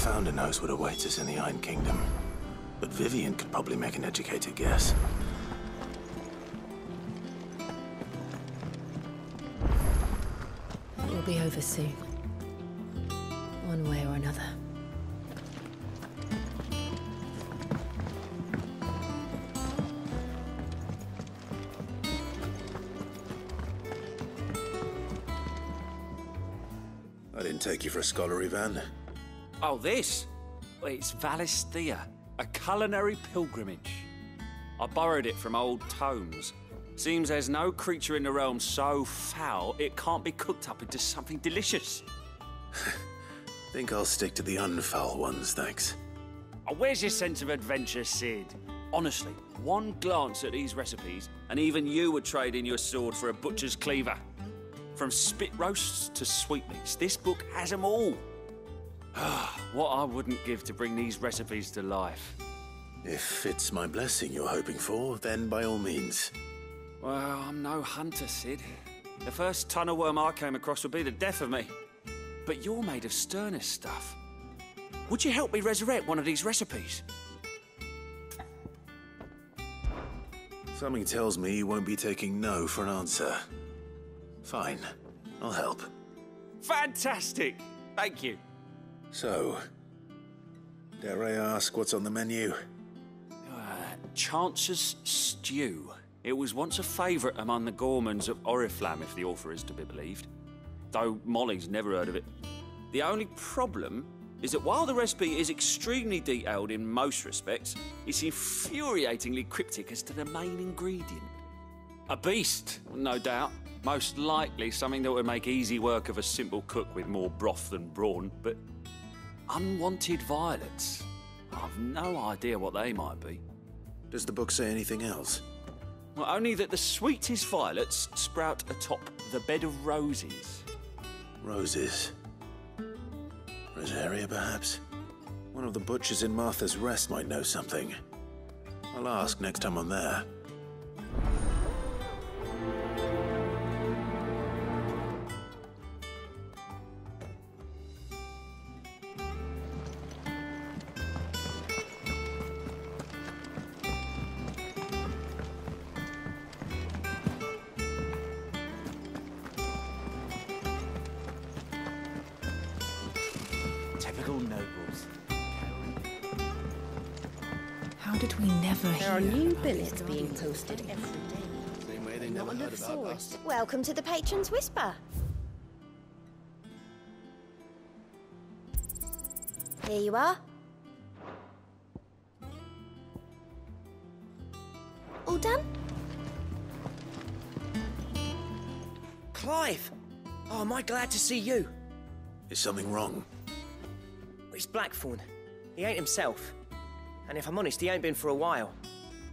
Founder knows what awaits us in the Iron Kingdom, but Vivian could probably make an educated guess. It will be over soon. One way or another. I didn't take you for a scholarly van. Oh, this? Well, it's Valisthea, a culinary pilgrimage. I borrowed it from old tomes. Seems there's no creature in the realm so foul it can't be cooked up into something delicious. Think I'll stick to the unfoul ones, thanks. Oh, where's your sense of adventure, Sid? Honestly, one glance at these recipes, and even you would trade in your sword for a butcher's cleaver. From spit roasts to sweetmeats, this book has them all. What I wouldn't give to bring these recipes to life. If it's my blessing you're hoping for, then by all means. Well, I'm no hunter, Sid. The first ton of worm I came across would be the death of me. But you're made of sterner stuff. Would you help me resurrect one of these recipes? Something tells me you won't be taking no for an answer. Fine, I'll help. Fantastic! Thank you. So, dare I ask what's on the menu? Chance's Stew. It was once a favourite among the gourmands of Oriflamme, if the author is to be believed. Though Molly's never heard of it. The only problem is that while the recipe is extremely detailed in most respects, it's infuriatingly cryptic as to the main ingredient. A beast, no doubt. Most likely something that would make easy work of a simple cook with more broth than brawn, but unwanted violets. I've no idea what they might be. Does the book say anything else? Well, only that the sweetest violets sprout atop the bed of roses. Roses. Rosaria, perhaps? One of the butchers in Martha's Rest might know something. I'll ask next time I'm there. Typical nobles. How did we never hear? There are new billets being posted every day. Same way they never heard about us. Welcome to the Patron's Whisper. Here you are. All done? Clive! Oh, am I glad to see you? Is something wrong? It's Blackthorn. He ain't himself. And if I'm honest, he ain't been for a while.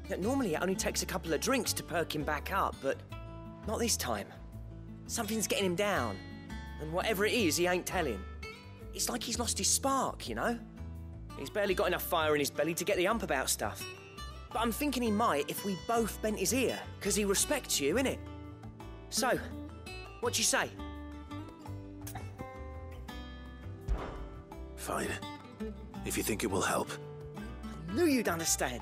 Yet normally it only takes a couple of drinks to perk him back up, but not this time. Something's getting him down. And whatever it is, he ain't telling. It's like he's lost his spark, you know? He's barely got enough fire in his belly to get the ump about stuff. But I'm thinking he might if we both bent his ear, because he respects you, innit? So, what you say? Fine. If you think it will help. I knew you'd understand.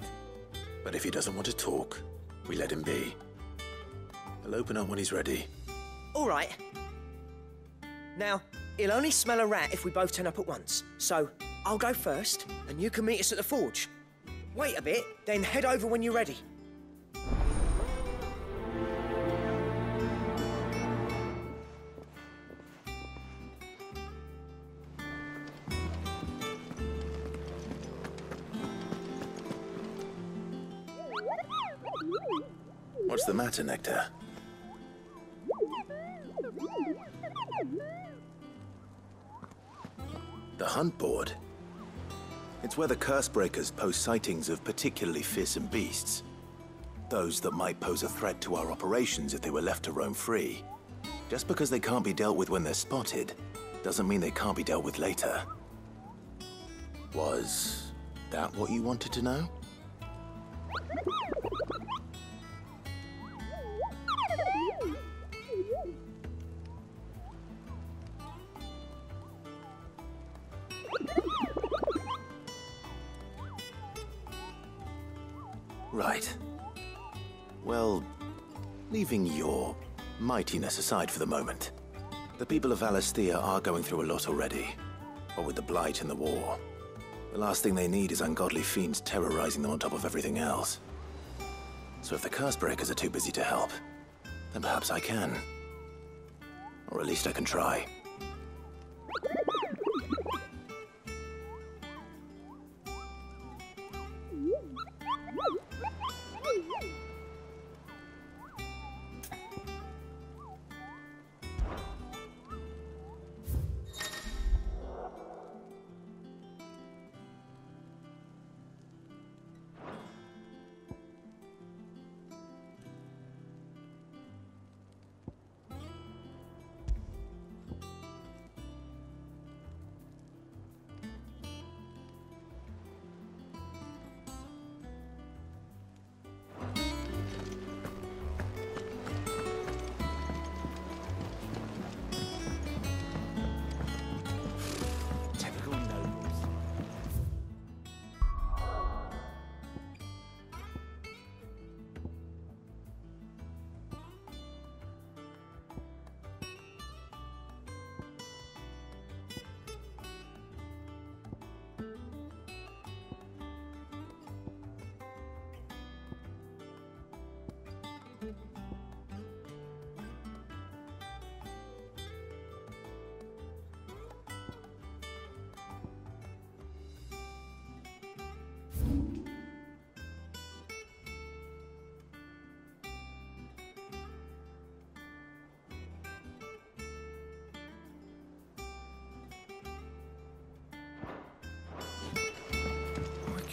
But if he doesn't want to talk, we let him be. He'll open up when he's ready. All right. Now, he'll only smell a rat if we both turn up at once. So, I'll go first, and you can meet us at the forge. Wait a bit, then head over when you're ready. What's the matter, Nectar? The hunt board? It's where the Cursebreakers post sightings of particularly fearsome beasts. Those that might pose a threat to our operations if they were left to roam free. Just because they can't be dealt with when they're spotted, doesn't mean they can't be dealt with later. Was that what you wanted to know? Right. Well, leaving your mightiness aside for the moment, the people of Valisthea are going through a lot already. What with the Blight and the war, the last thing they need is ungodly fiends terrorizing them on top of everything else. So if the Cursebreakers are too busy to help, then perhaps I can. Or at least I can try.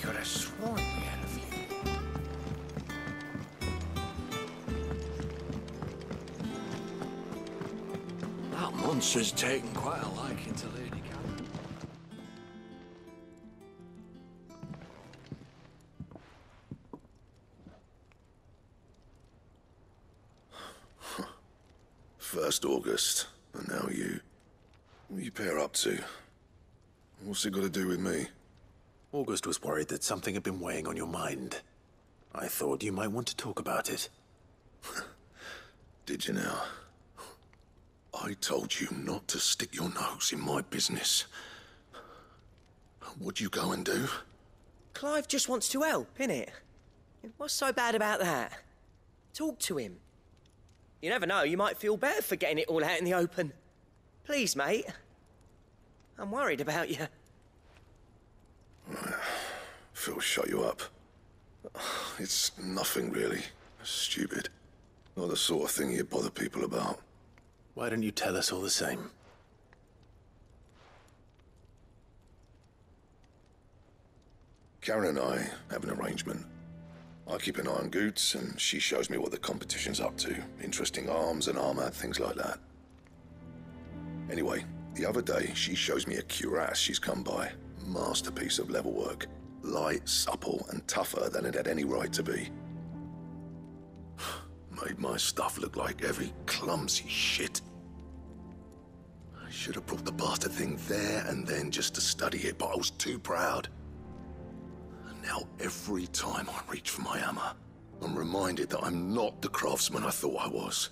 Could have sworn we had a few. That monster's taken quite a liking to Lady Catherine. First August, and now you. What are you pair up to? What's it got to do with me? August was worried that something had been weighing on your mind. I thought you might want to talk about it. Did you now? I told you not to stick your nose in my business. What'd you go and do? Clive just wants to help, innit? What's so bad about that? Talk to him. You never know, you might feel better for getting it all out in the open. Please, mate. I'm worried about you. Phil shut you up. It's nothing really. Stupid. Not the sort of thing you bother people about. Why don't you tell us all the same? Karen and I have an arrangement. I keep an eye on Goots, and she shows me what the competition's up to. Interesting arms and armor, things like that. Anyway, the other day, she shows me a cuirass she's come by. Masterpiece of level work. Light, supple, and tougher than it had any right to be. Made my stuff look like every clumsy shit. I should have brought the bastard thing there and then just to study it, but I was too proud. And now every time I reach for my hammer, I'm reminded that I'm not the craftsman I thought I was.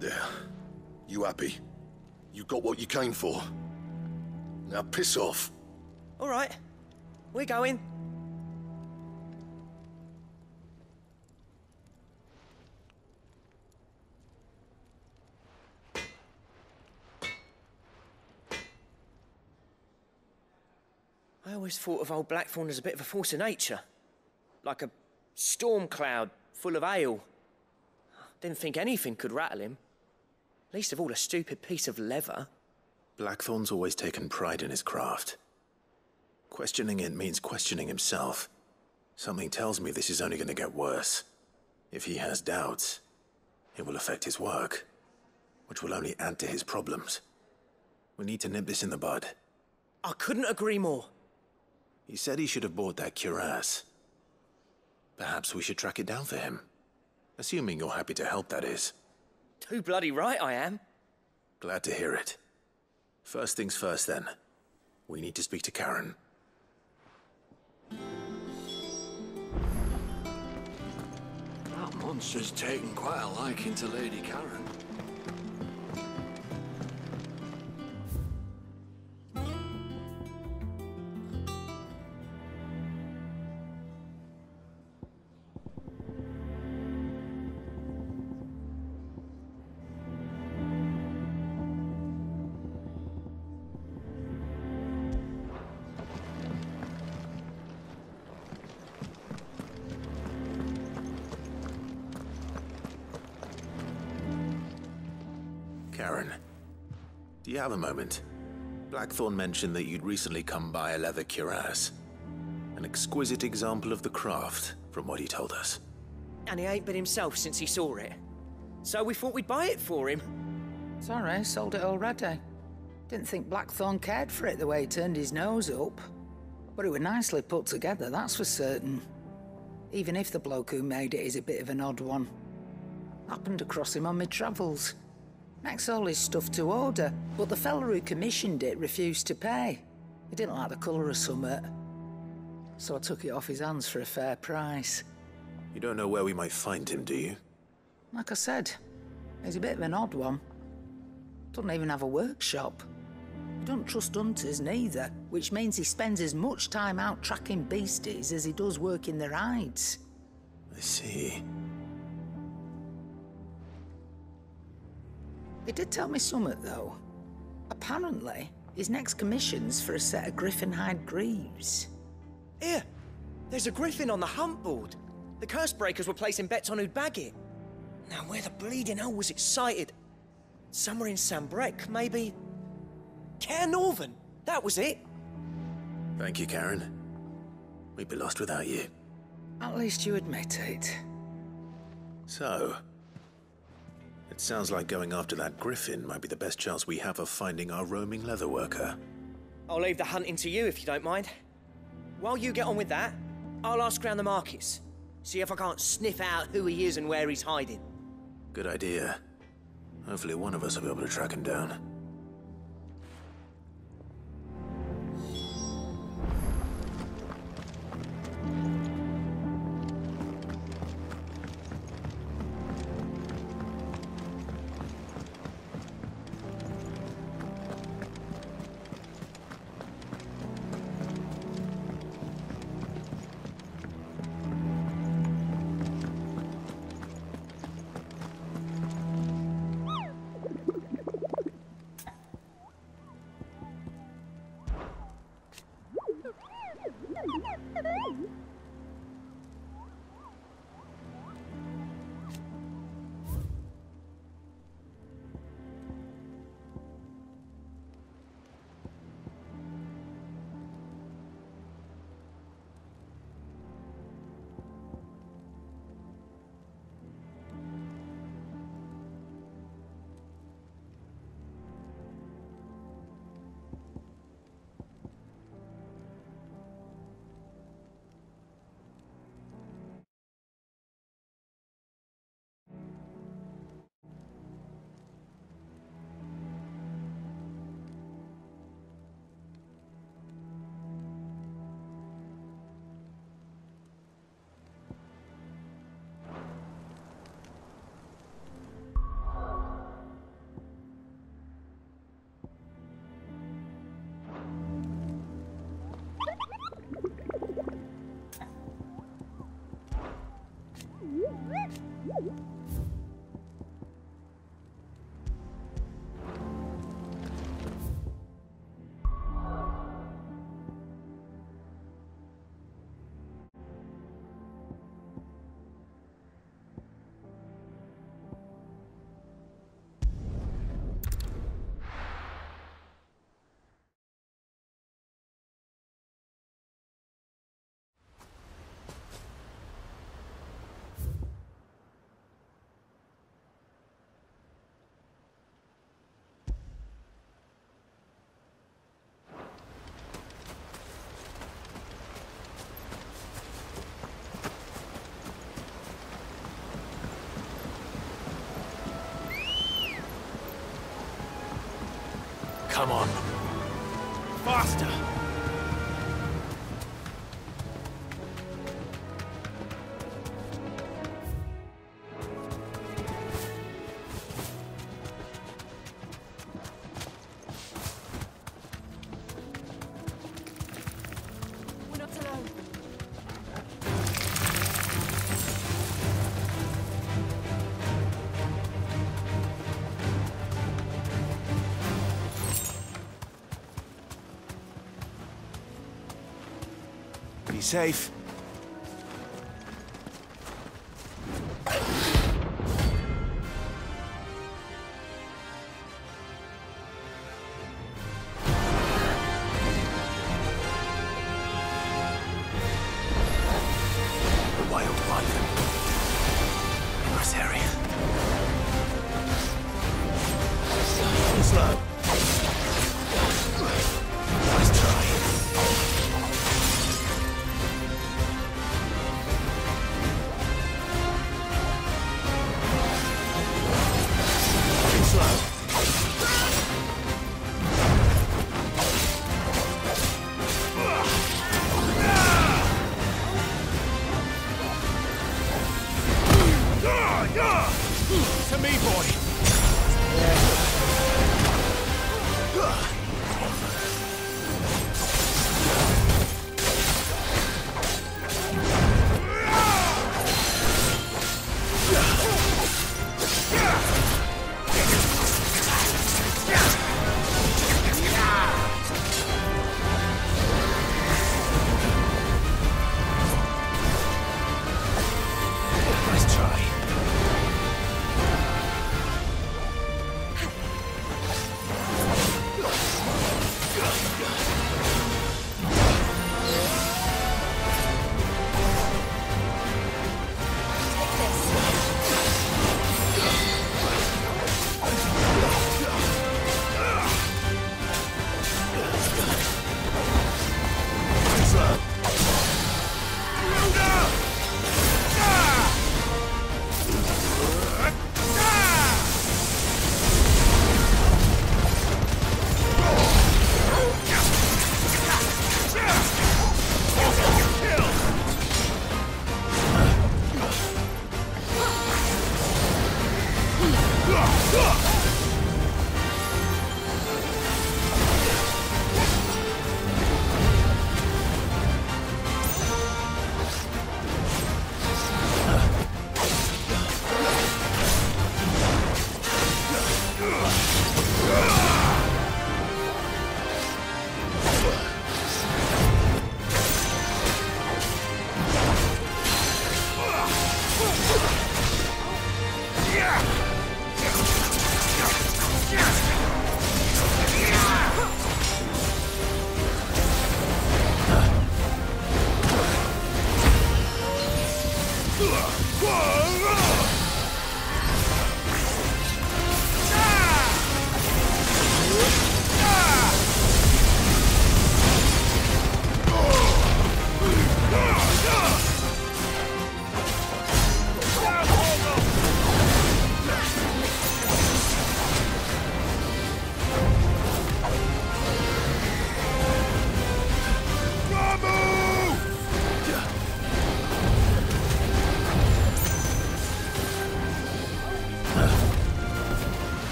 There. You happy? You got what you came for? Now piss off. All right, we're going. I always thought of old Blackthorn as a bit of a force of nature. Like a storm cloud full of ale. Didn't think anything could rattle him. Least of all a stupid piece of leather. Blackthorn's always taken pride in his craft. Questioning it means questioning himself. Something tells me this is only going to get worse. If he has doubts, it will affect his work, which will only add to his problems. We need to nip this in the bud. I couldn't agree more. He said he should have bought that cuirass. Perhaps we should track it down for him. Assuming you're happy to help, that is. Too bloody right I am. Glad to hear it. First things first, then. We need to speak to Karen. monster's taken quite a liking to Lady Karen. Karen, do you have a moment? Blackthorn mentioned that you'd recently come by a leather cuirass. An exquisite example of the craft, from what he told us. And he ain't been himself since he saw it. So we thought we'd buy it for him. Sorry, sold it already. Didn't think Blackthorn cared for it the way he turned his nose up. But it was nicely put together, that's for certain. Even if the bloke who made it is a bit of an odd one. Happened across him on my travels. Makes all his stuff to order, but the fella who commissioned it refused to pay. He didn't like the colour of summit. So I took it off his hands for a fair price. You don't know where we might find him, do you? Like I said, he's a bit of an odd one. Doesn't even have a workshop. He don't trust hunters neither, which means he spends as much time out tracking beasties as he does working their hides. I see. He did tell me something, though. Apparently, his next commission's for a set of griffin hide greaves. Here, there's a griffin on the hunt board. The curse breakers were placing bets on who'd bag it. Now, where the bleeding hell was it sighted? Somewhere in Sambrec, maybe? Care Northern, that was it. Thank you, Karen. We'd be lost without you. At least you admit it. So, it sounds like going after that griffin might be the best chance we have of finding our roaming leatherworker. I'll leave the hunting to you if you don't mind. While you get on with that, I'll ask around the markets. See if I can't sniff out who he is and where he's hiding. Good idea. Hopefully one of us will be able to track him down. Come on. Faster! safe.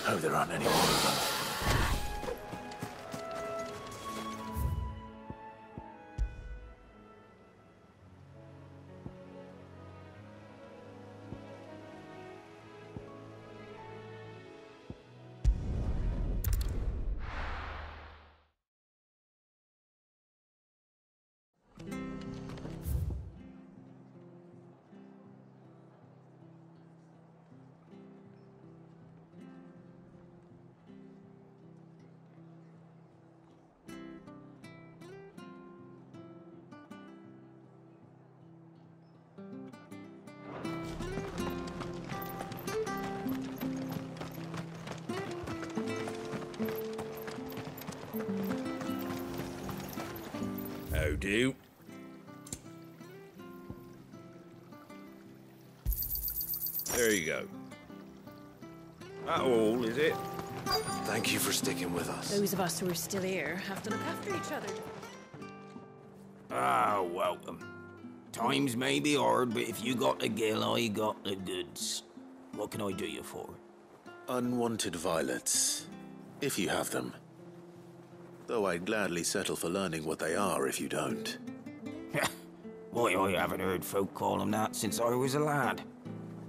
Hope there aren't any more of them. How do? There you go. That all, is it? Thank you for sticking with us. Those of us who are still here have to look after each other. Ah, welcome. Times may be hard, but if you got the gill, I got the goods. What can I do you for? Unwanted violets, if you have them. Though I'd gladly settle for learning what they are if you don't. Why, I haven't heard folk call them that since I was a lad.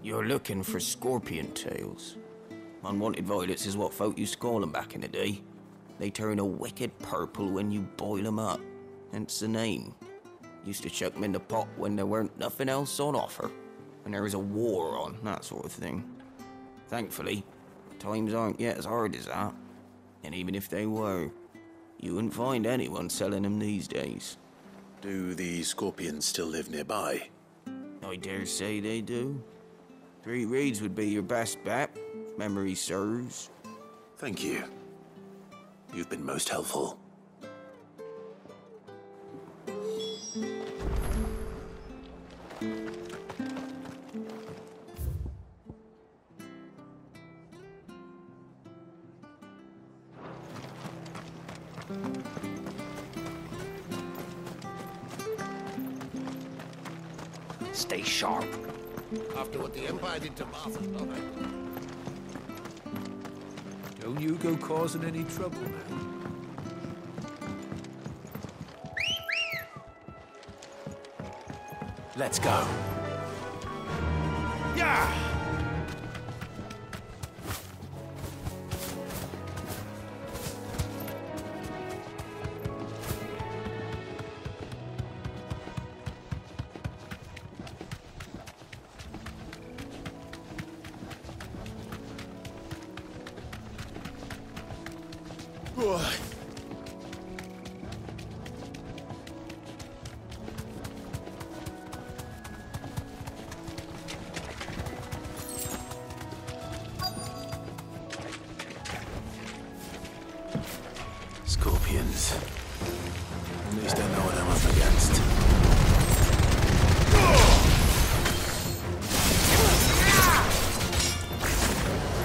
You're looking for scorpion tails. Unwanted violets is what folk used to call them back in the day. They turn a wicked purple when you boil them up. Hence the name. Used to chuck them in the pot when there weren't nothing else on offer. When there was a war on, that sort of thing. Thankfully, times aren't yet as hard as that. And even if they were, you wouldn't find anyone selling them these days. Do the scorpions still live nearby? I dare say they do. 3 reeds would be your best bet, if memory serves. Thank you. You've been most helpful. Stay sharp. After what the Empire did to Martha's mother. Don't you go causing any trouble now. Let's go. Yeah! Scorpions. At least I know what I'm up against.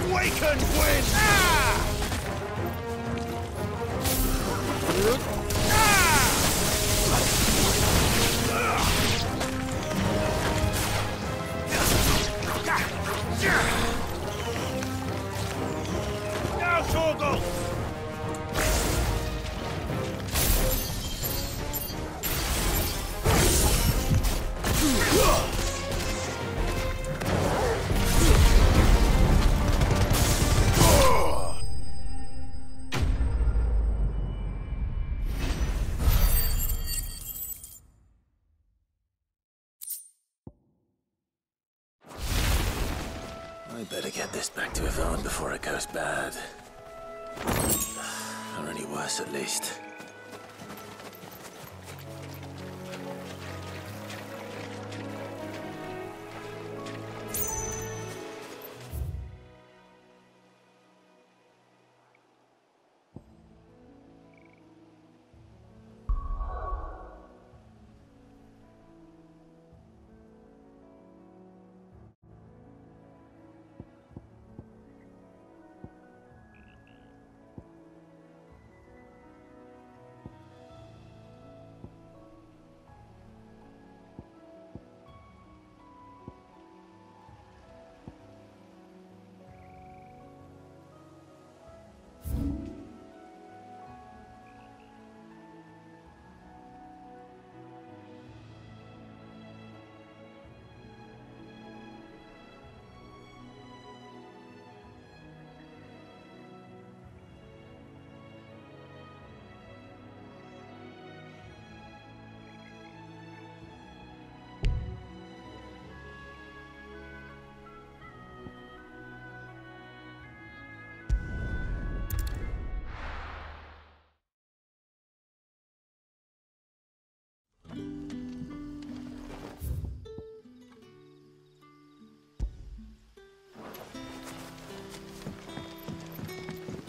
Awaken, wind! Now, Torgal! I better get this back to Yvonne before it goes bad. Or any worse, at least.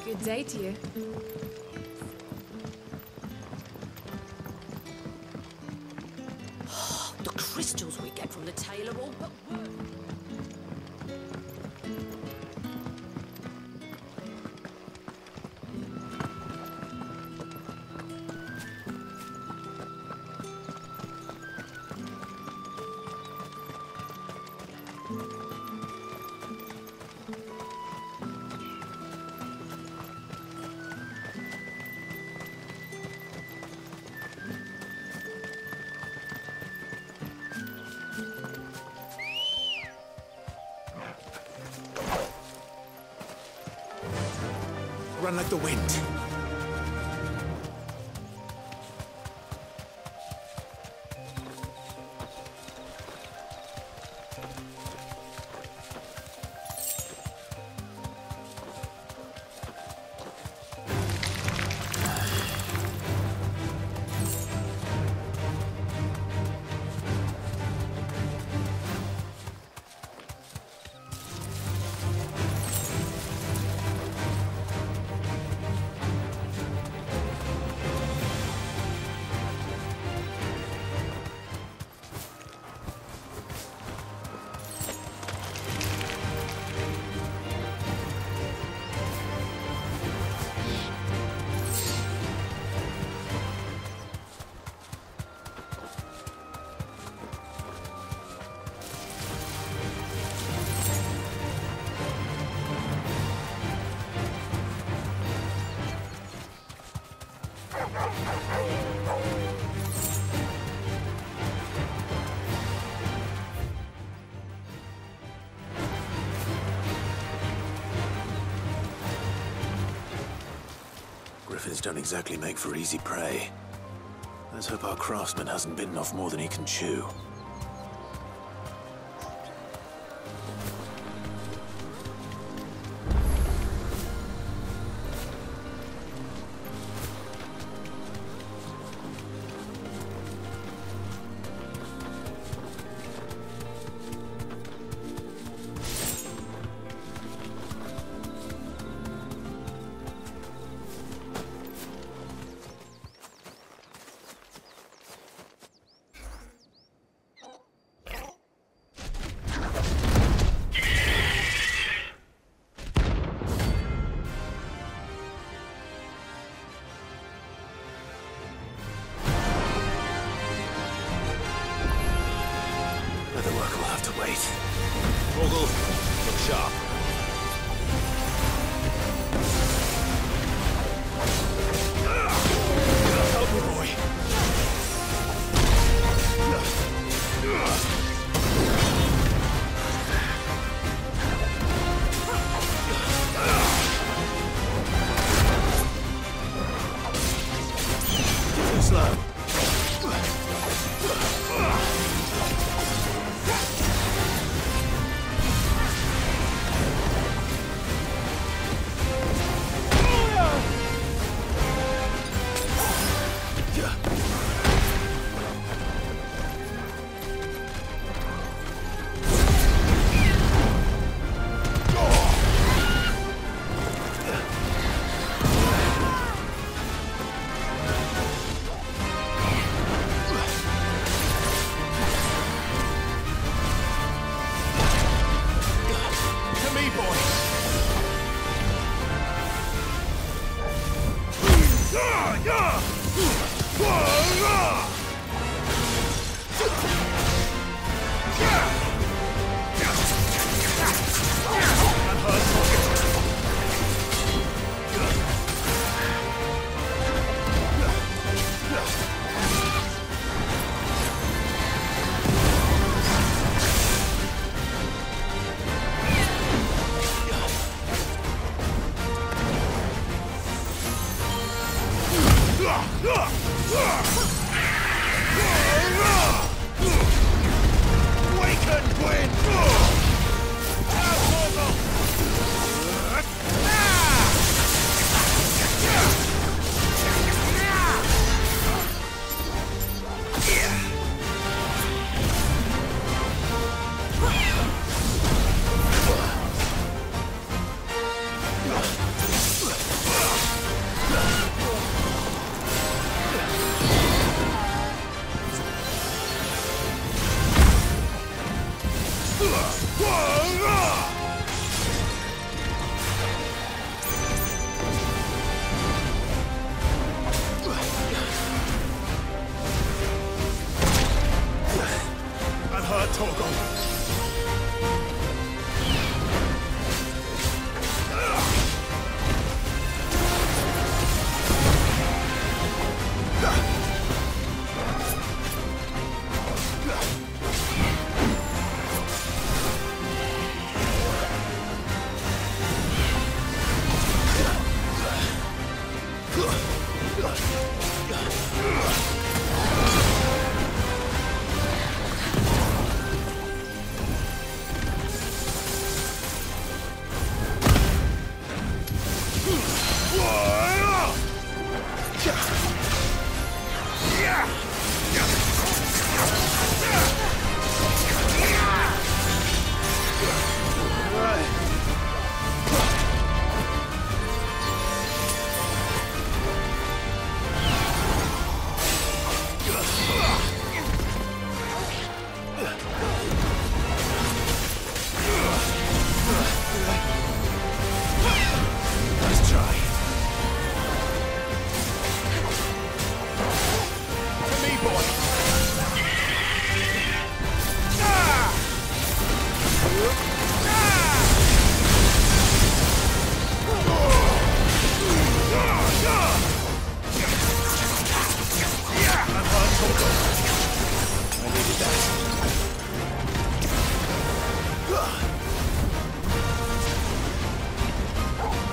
Good day to you. The crystals we get from the tailor all but work. Run like the wind. Griffins don't exactly make for easy prey. Let's hope our craftsman hasn't bitten off more than he can chew.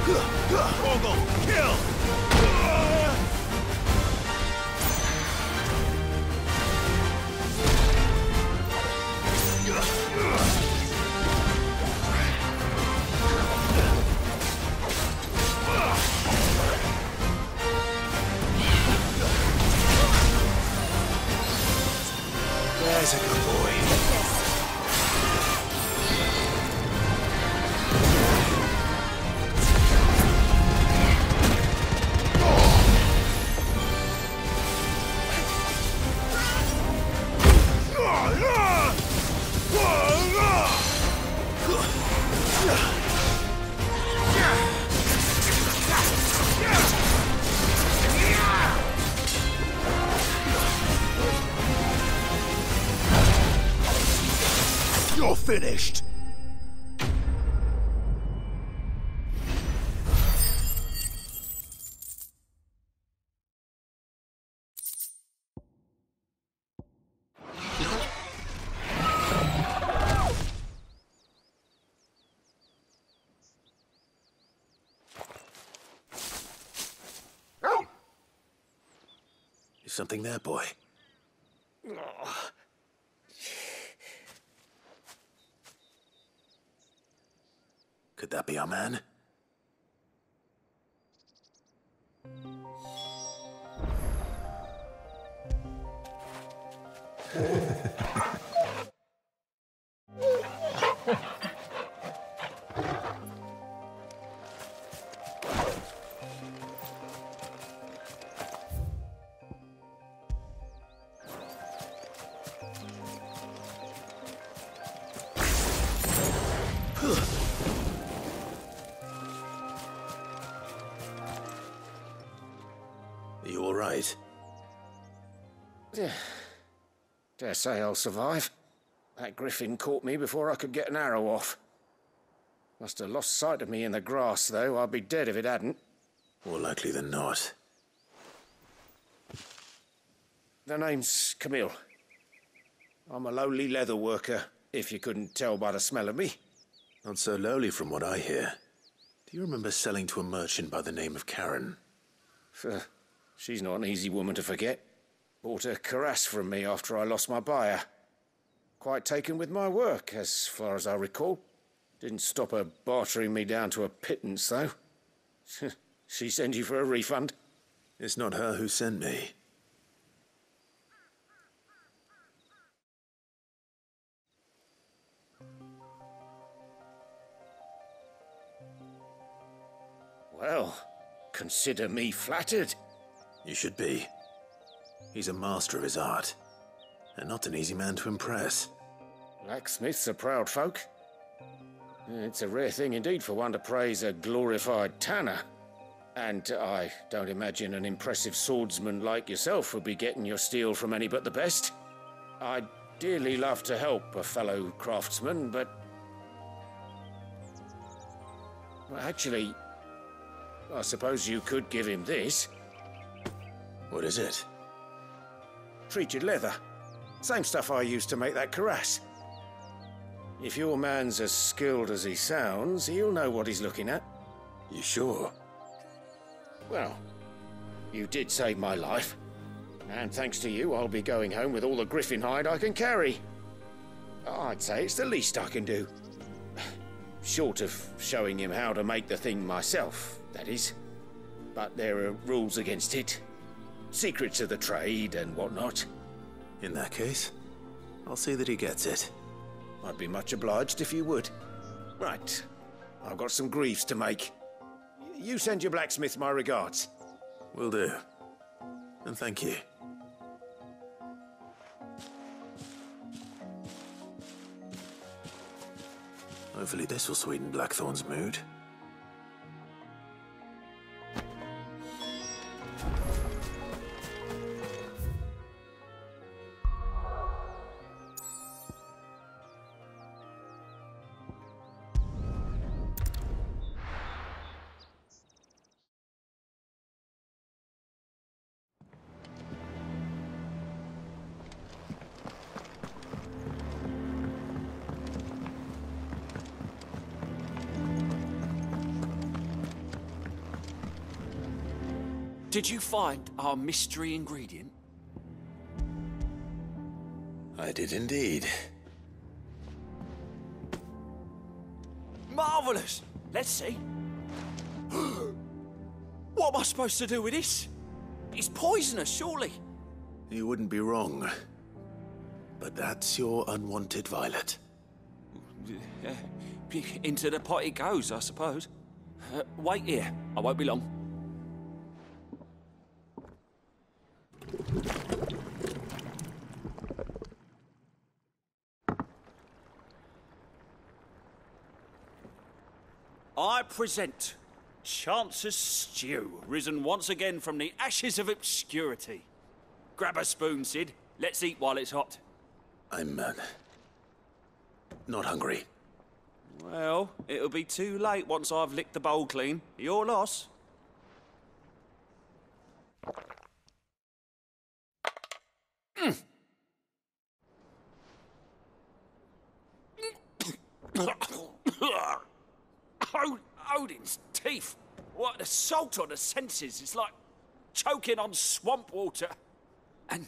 Torgal, kill! There's a good boy. You're finished! Is something there, boy? Could that be our man? Are you all right? Dare say I'll survive. That griffin caught me before I could get an arrow off. Must have lost sight of me in the grass, though. I'd be dead if it hadn't. More likely than not. The name's Camille. I'm a lowly leather worker, if you couldn't tell by the smell of me. Not so lowly from what I hear. Do you remember selling to a merchant by the name of Karen? She's not an easy woman to forget. Bought a cuirass from me after I lost my buyer. Quite taken with my work, as far as I recall. Didn't stop her bartering me down to a pittance, though. She sent you for a refund? It's not her who sent me. Well, consider me flattered. You should be. He's a master of his art, and not an easy man to impress. Blacksmiths are proud folk. It's a rare thing indeed for one to praise a glorified tanner. And I don't imagine an impressive swordsman like yourself would be getting your steel from any but the best. I'd dearly love to help a fellow craftsman, but... well, actually, I suppose you could give him this. What is it? Treated leather. Same stuff I used to make that cuirass. If your man's as skilled as he sounds, he'll know what he's looking at. You sure? Well, you did save my life. And thanks to you, I'll be going home with all the griffin hide I can carry. I'd say it's the least I can do. Short of showing him how to make the thing myself, that is. But there are rules against it. Secrets of the trade and whatnot. In that case, I'll see that he gets it. I'd be much obliged if you would. Right. I've got some greaves to make. You send your blacksmith my regards. Will do. And thank you. Hopefully this will sweeten Blackthorn's mood. Did you find our mystery ingredient? I did indeed. Marvellous! Let's see. What am I supposed to do with this? It's poisonous, surely. You wouldn't be wrong. But that's your unwanted violet. Into the pot it goes, I suppose. Wait here. I won't be long. I present Chance's Stew, risen once again from the ashes of obscurity. Grab a spoon, Sid. Let's eat while it's hot. I'm, not hungry. Well, it'll be too late once I've licked the bowl clean. Your loss. Odin's teeth. What an assault on the senses. It's like choking on swamp water. And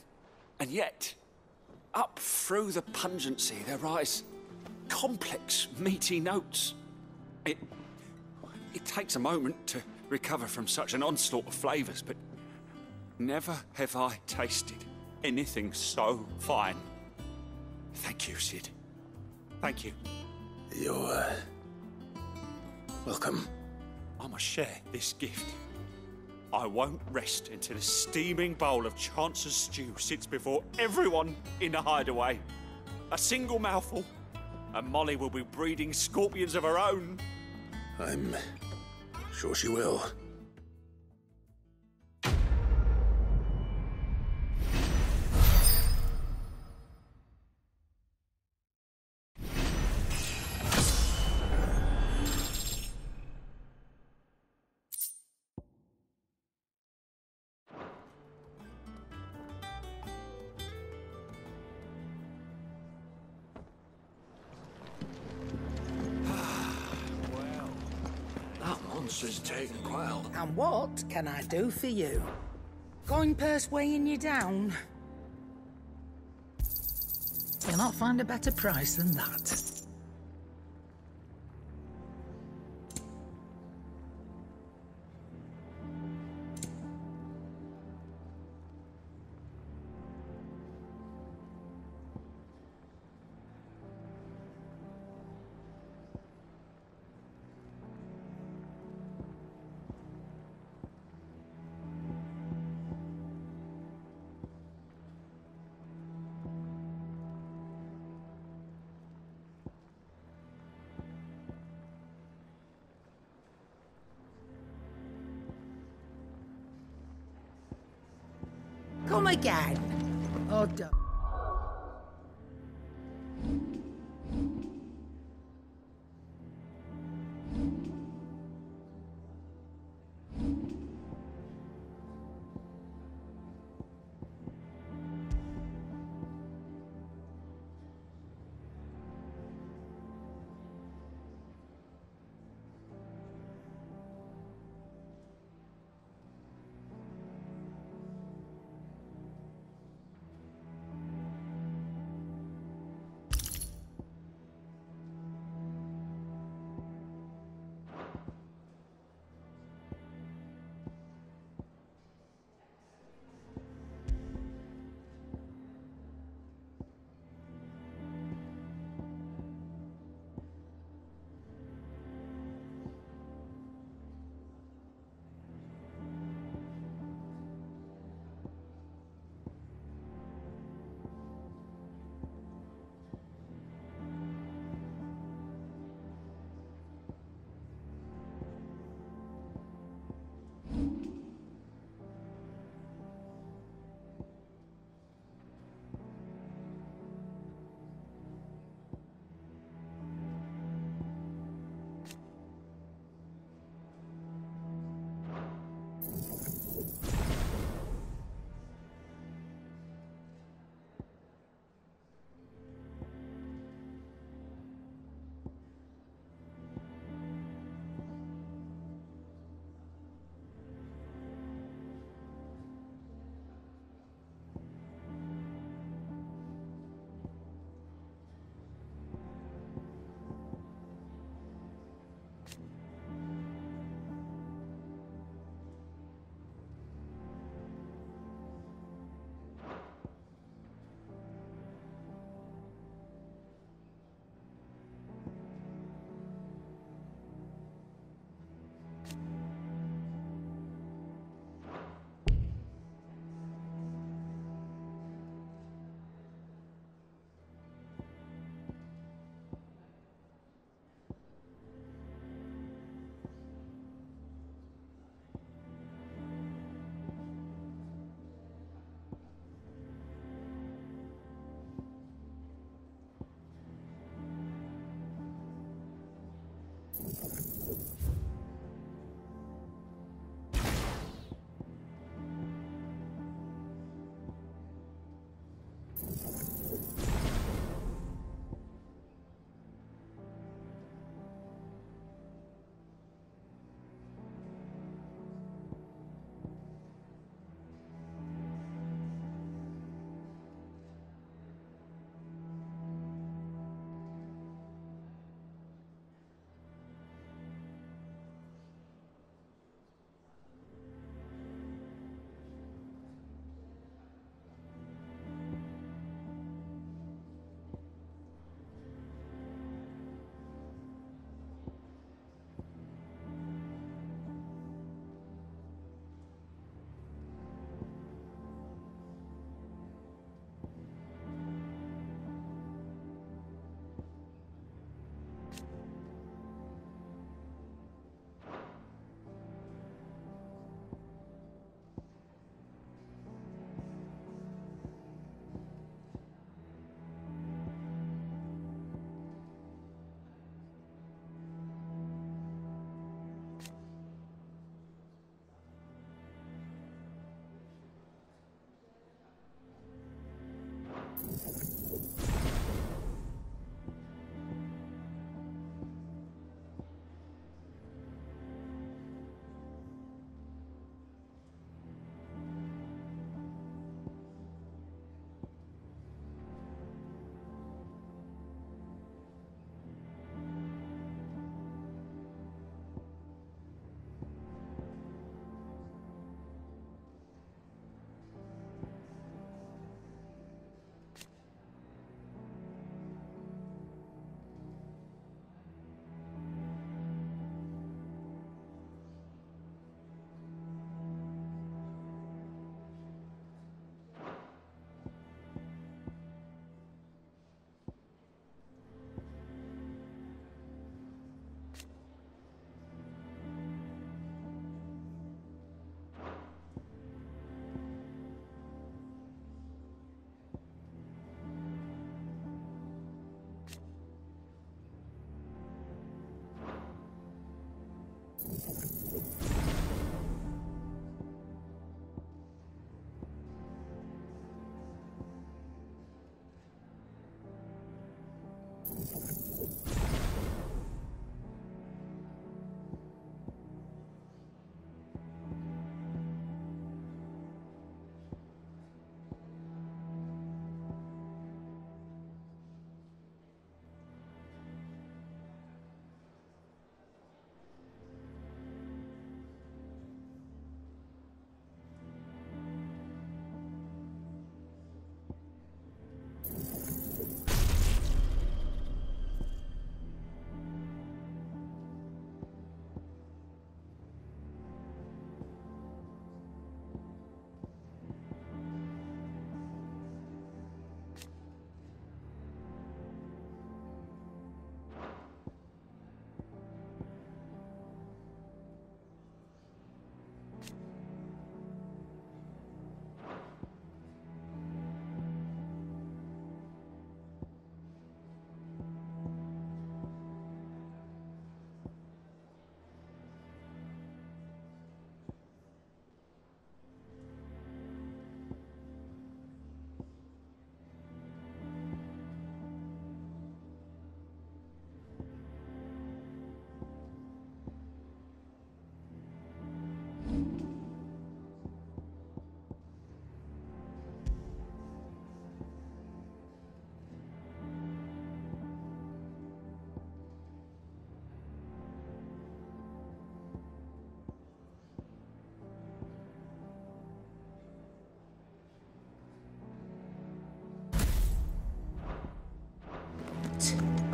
yet, up through the pungency, there rise complex, meaty notes. It takes a moment to recover from such an onslaught of flavours, but never have I tasted anything so fine. Thank you, Sid. Thank you. You're, welcome. I must share this gift. I won't rest until a steaming bowl of Chance's stew sits before everyone in the hideaway. A single mouthful, and Molly will be breeding scorpions of her own. I'm sure she will. Monster's taken quite a... And what can I do for you? Coin purse weighing you down? You'll not find a better price than that. Come again. Oh, don't.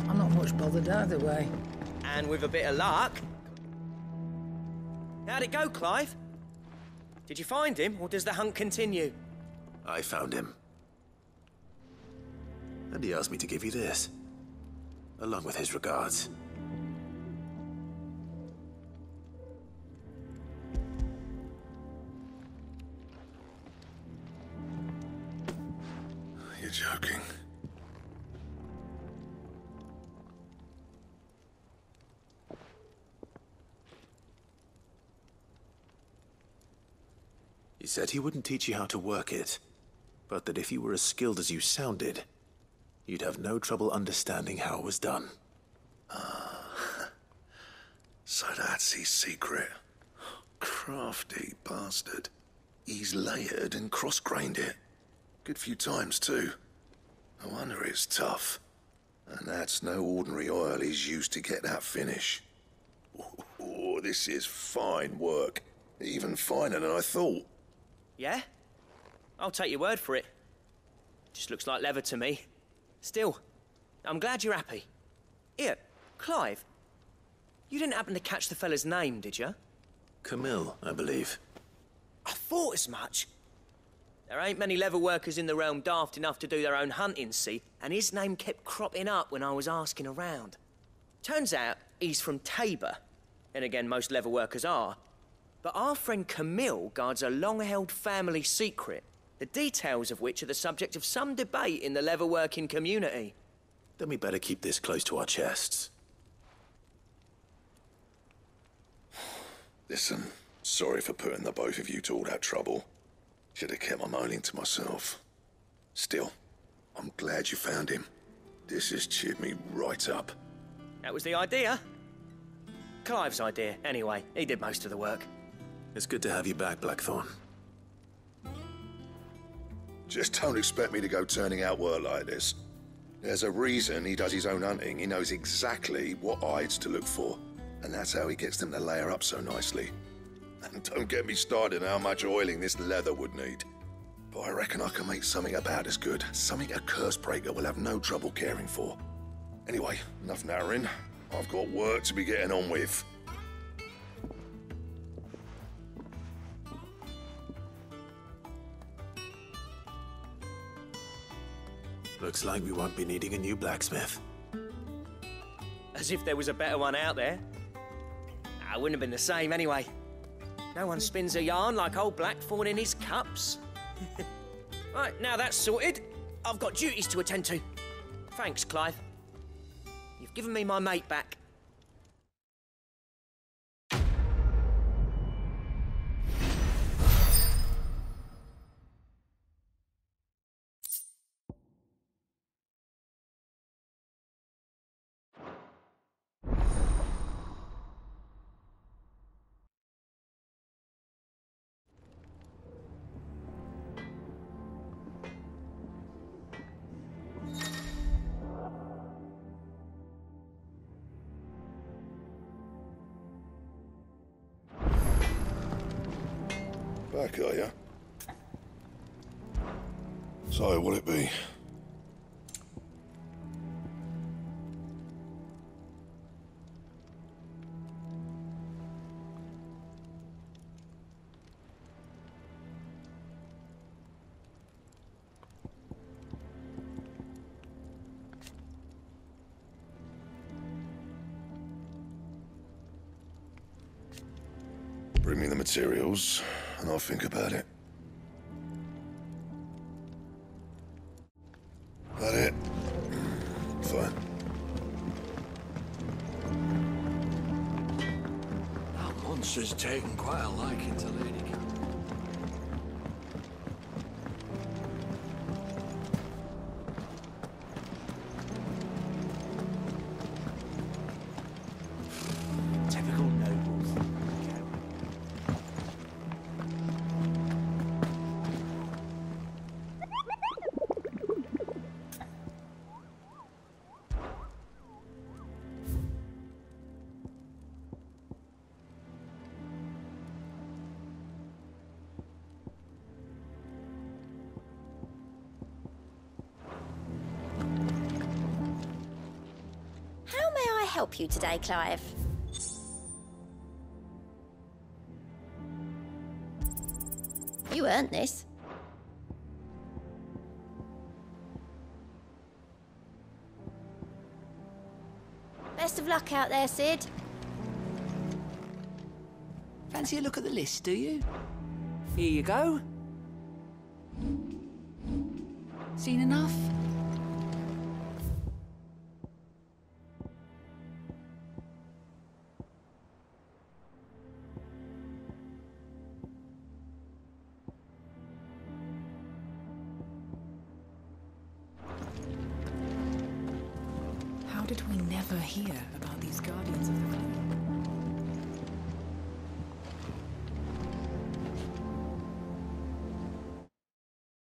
I'm not much bothered either way. And with a bit of luck... How'd it go, Clive? Did you find him, or does the hunt continue? I found him. And he asked me to give you this, along with his regards. You're joking. He said he wouldn't teach you how to work it, but that if you were as skilled as you sounded, you'd have no trouble understanding how it was done. So that's his secret. Crafty bastard. He's layered and cross-grained it. Good few times, too. No wonder it's tough. And that's no ordinary oil he's used to get that finish. Oh, this is fine work. Even finer than I thought. Yeah? I'll take your word for it. Just looks like leather to me. Still, I'm glad you're happy. Here, Clive. You didn't happen to catch the fella's name, did you? Camille, I believe. I thought as much. There ain't many leather workers in the realm daft enough to do their own hunting, see? And his name kept cropping up when I was asking around. Turns out he's from Tabor. And again, most leather workers are. But our friend Camille guards a long-held family secret, the details of which are the subject of some debate in the leather-working community. Then we better keep this close to our chests. Listen, sorry for putting the both of you to all that trouble. Should have kept my moaning to myself. Still, I'm glad you found him. This has cheered me right up. That was the idea. Clive's idea, anyway. He did most of the work. It's good to have you back, Blackthorn. Just don't expect me to go turning out work like this. There's a reason he does his own hunting. He knows exactly what hides to look for. And that's how he gets them to layer up so nicely. And don't get me started on how much oiling this leather would need. But I reckon I can make something about as good. Something a Cursebreaker will have no trouble caring for. Anyway, enough narrowing. I've got work to be getting on with. Looks like we won't be needing a new blacksmith. As if there was a better one out there. It wouldn't have been the same anyway. No one spins a yarn like old Blackthorn in his cups. Right, now that's sorted, I've got duties to attend to. Thanks, Clive. You've given me my mate back. Back, are you? So, what'll it be? Bring me the materials, and I'll think about it. That it? Fine. That monster's taken quite a liking to Lady Cat. Typical nobles. How may I help you today, Clive? You earned this. Best of luck out there, Sid. Fancy a look at the list, do you? Here you go. Seen enough? did we never hear about these Guardians of the Clean?